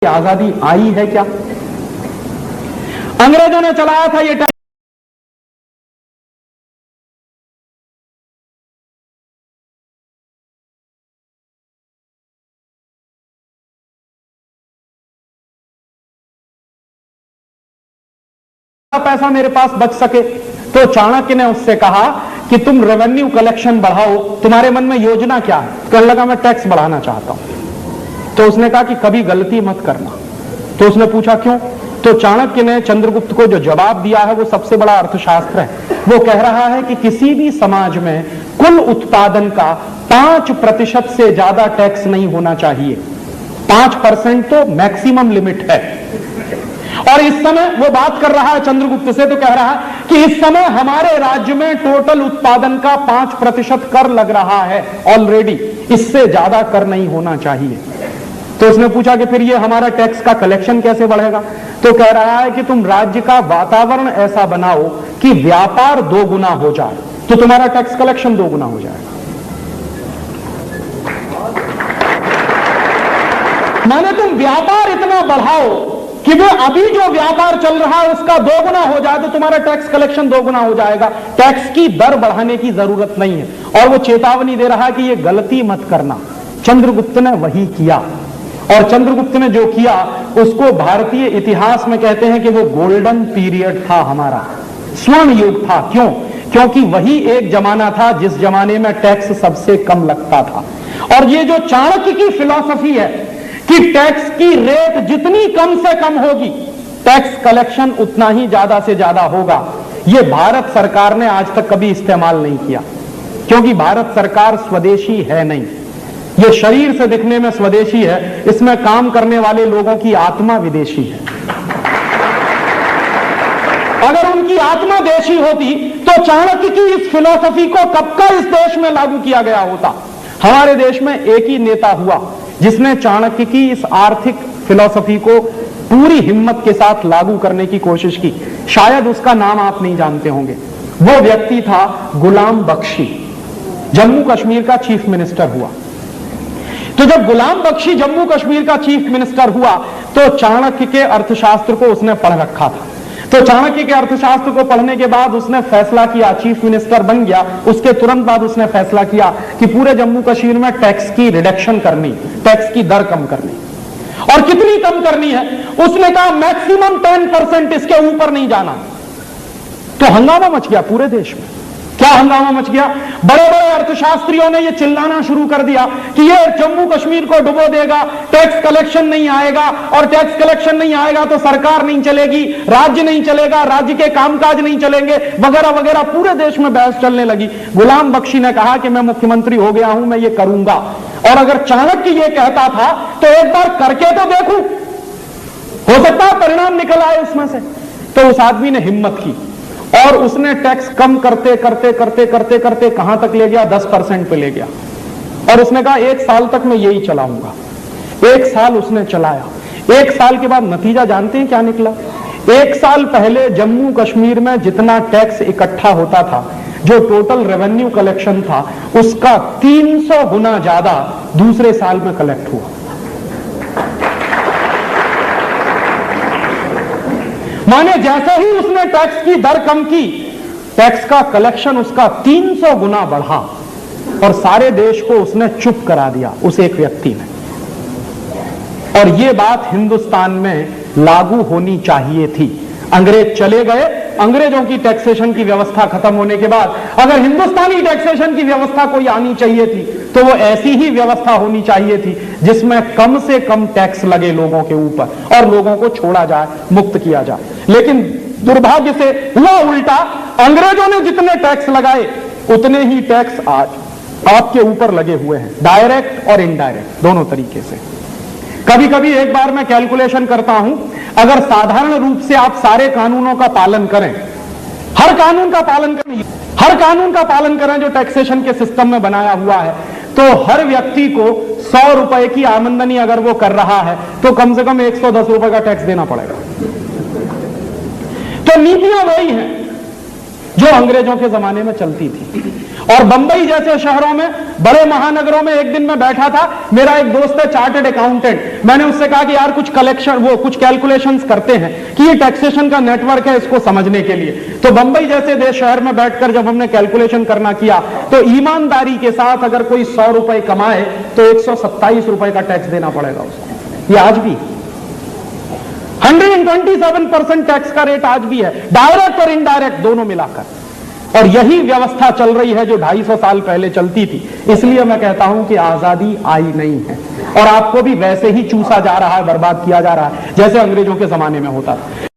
आजादी आई है क्या? अंग्रेजों ने चलाया था ये टैक्स। पैसा मेरे पास बच सके तो चाणक्य ने उससे कहा कि तुम रेवेन्यू कलेक्शन बढ़ाओ, तुम्हारे मन में योजना क्या है? कहने लगा मैं टैक्स बढ़ाना चाहता हूं। तो उसने कहा कि कभी गलती मत करना। तो उसने पूछा क्यों? तो चाणक्य ने चंद्रगुप्त को जो जवाब दिया है वो सबसे बड़ा अर्थशास्त्र है। वो कह रहा है कि किसी भी समाज में कुल उत्पादन का 5% से ज्यादा टैक्स नहीं होना चाहिए। 5% तो मैक्सिमम लिमिट है। और इस समय वो बात कर रहा है चंद्रगुप्त से, तो कह रहा है कि इस समय हमारे राज्य में टोटल उत्पादन का 5% कर लग रहा है ऑलरेडी, इससे ज्यादा कर नहीं होना चाहिए। तो उसने पूछा कि फिर ये हमारा टैक्स का कलेक्शन कैसे बढ़ेगा? तो कह रहा है कि तुम राज्य का वातावरण ऐसा बनाओ कि व्यापार 2 गुना हो जाए, तो तुम्हारा टैक्स कलेक्शन 2 गुना हो जाएगा। माने तुम व्यापार इतना बढ़ाओ कि वो अभी जो व्यापार चल रहा है उसका 2 गुना हो जाए, तो तुम्हारा टैक्स कलेक्शन 2 गुना हो जाएगा। टैक्स की दर बढ़ाने की जरूरत नहीं है। और वो चेतावनी दे रहा है कि ये गलती मत करना। चंद्रगुप्त ने वही किया, और चंद्रगुप्त ने जो किया उसको भारतीय इतिहास में कहते हैं कि वो गोल्डन पीरियड था, हमारा स्वर्ण युग था। क्यों? क्योंकि वही एक जमाना था जिस जमाने में टैक्स सबसे कम लगता था। और ये जो चाणक्य की फिलॉसफी है कि टैक्स की रेट जितनी कम से कम होगी, टैक्स कलेक्शन उतना ही ज्यादा से ज्यादा होगा, ये भारत सरकार ने आज तक कभी इस्तेमाल नहीं किया। क्योंकि भारत सरकार स्वदेशी है नहीं, ये शरीर से दिखने में स्वदेशी है, इसमें काम करने वाले लोगों की आत्मा विदेशी है। अगर उनकी आत्मा देशी होती तो चाणक्य की इस फिलॉसफी को कब का इस देश में लागू किया गया होता। हमारे देश में एक ही नेता हुआ जिसने चाणक्य की इस आर्थिक फिलॉसफी को पूरी हिम्मत के साथ लागू करने की कोशिश की। शायद उसका नाम आप नहीं जानते होंगे। वो व्यक्ति था गुलाम बख्शी, जम्मू कश्मीर का चीफ मिनिस्टर हुआ। तो जब गुलाम बख्शी जम्मू कश्मीर का चीफ मिनिस्टर हुआ तो चाणक्य के अर्थशास्त्र को उसने पढ़ रखा था। तो चाणक्य के अर्थशास्त्र को पढ़ने के बाद उसने फैसला किया, चीफ मिनिस्टर बन गया, उसके तुरंत बाद उसने फैसला किया कि पूरे जम्मू कश्मीर में टैक्स की रिडक्शन करनी, टैक्स की दर कम करनी। और कितनी कम करनी है? उसने कहा मैक्सिमम 10%, इसके ऊपर नहीं जाना। तो हंगामा मच गया पूरे देश में। क्या हंगामा मच गया? बड़े बड़े अर्थशास्त्रियों ने यह चिल्लाना शुरू कर दिया कि यह जम्मू कश्मीर को डुबो देगा, टैक्स कलेक्शन नहीं आएगा, और टैक्स कलेक्शन नहीं आएगा तो सरकार नहीं चलेगी, राज्य नहीं चलेगा, राज्य के कामकाज नहीं चलेंगे, वगैरह वगैरह। पूरे देश में बहस चलने लगी। गुलाम बख्शी ने कहा कि मैं मुख्यमंत्री हो गया हूं, मैं ये करूंगा। और अगर चाणक्य ये कहता था तो एक बार करके तो देखूं, हो सकता है परिणाम निकल आए उसमें से। तो उस आदमी ने हिम्मत की और उसने टैक्स कम करते करते करते करते करते कहां तक ले गया? 10% पे ले गया। और उसने कहा 1 साल तक मैं यही चलाऊंगा। 1 साल उसने चलाया। 1 साल के बाद नतीजा जानते हैं क्या निकला? 1 साल पहले जम्मू कश्मीर में जितना टैक्स इकट्ठा होता था, जो टोटल रेवेन्यू कलेक्शन था, उसका 300 गुना ज्यादा दूसरे साल में कलेक्ट हुआ। माने जैसे ही उसने टैक्स की दर कम की, टैक्स का कलेक्शन उसका 300 गुना बढ़ा, और सारे देश को उसने चुप करा दिया, उस एक व्यक्ति ने। और यह बात हिंदुस्तान में लागू होनी चाहिए थी। अंग्रेज चले गए, अंग्रेजों की टैक्सेशन की व्यवस्था खत्म होने के बाद अगर हिंदुस्तानी टैक्सेशन की व्यवस्था कोई आनी चाहिए थी तो वो ऐसी ही व्यवस्था होनी चाहिए थी जिसमें कम से कम टैक्स लगे लोगों के ऊपर और लोगों को छोड़ा जाए, मुक्त किया जाए। लेकिन दुर्भाग्य से हुआ उल्टा। अंग्रेजों ने जितने टैक्स लगाए उतने ही टैक्स आज आपके ऊपर लगे हुए हैं, डायरेक्ट और इनडायरेक्ट दोनों तरीके से। कभी कभी एक बार मैं कैलकुलेशन करता हूं, अगर साधारण रूप से आप सारे कानूनों का पालन करें, हर कानून का पालन करें, हर कानून का पालन करें जो टैक्सेशन के सिस्टम में बनाया हुआ है, तो हर व्यक्ति को 100 रुपए की आमदनी अगर वो कर रहा है तो कम से कम 110 रुपए का टैक्स देना पड़ेगा। तो नीतियां वही हैं। जो अंग्रेजों के जमाने में चलती थी। और बंबई जैसे शहरों में, बड़े महानगरों में एक दिन मैं बैठा था, मेरा एक दोस्त है चार्टर्ड अकाउंटेंट, मैंने उससे कहा कि यार कुछ कैलकुलेशंस करते हैं कि ये टैक्सेशन का नेटवर्क है, इसको समझने के लिए। तो बंबई जैसे देश शहर में बैठकर जब हमने कैलकुलेशन करना किया तो ईमानदारी के साथ अगर कोई 100 रुपए कमाए तो 127 रुपए का टैक्स देना पड़ेगा उसको। ये आज भी 127% टैक्स का रेट आज भी है, डायरेक्ट और इनडायरेक्ट दोनों मिलाकर। और यही व्यवस्था चल रही है जो 250 साल पहले चलती थी। इसलिए मैं कहता हूं कि आजादी आई नहीं है और आपको भी वैसे ही चूसा जा रहा है, बर्बाद किया जा रहा है जैसे अंग्रेजों के जमाने में होता था।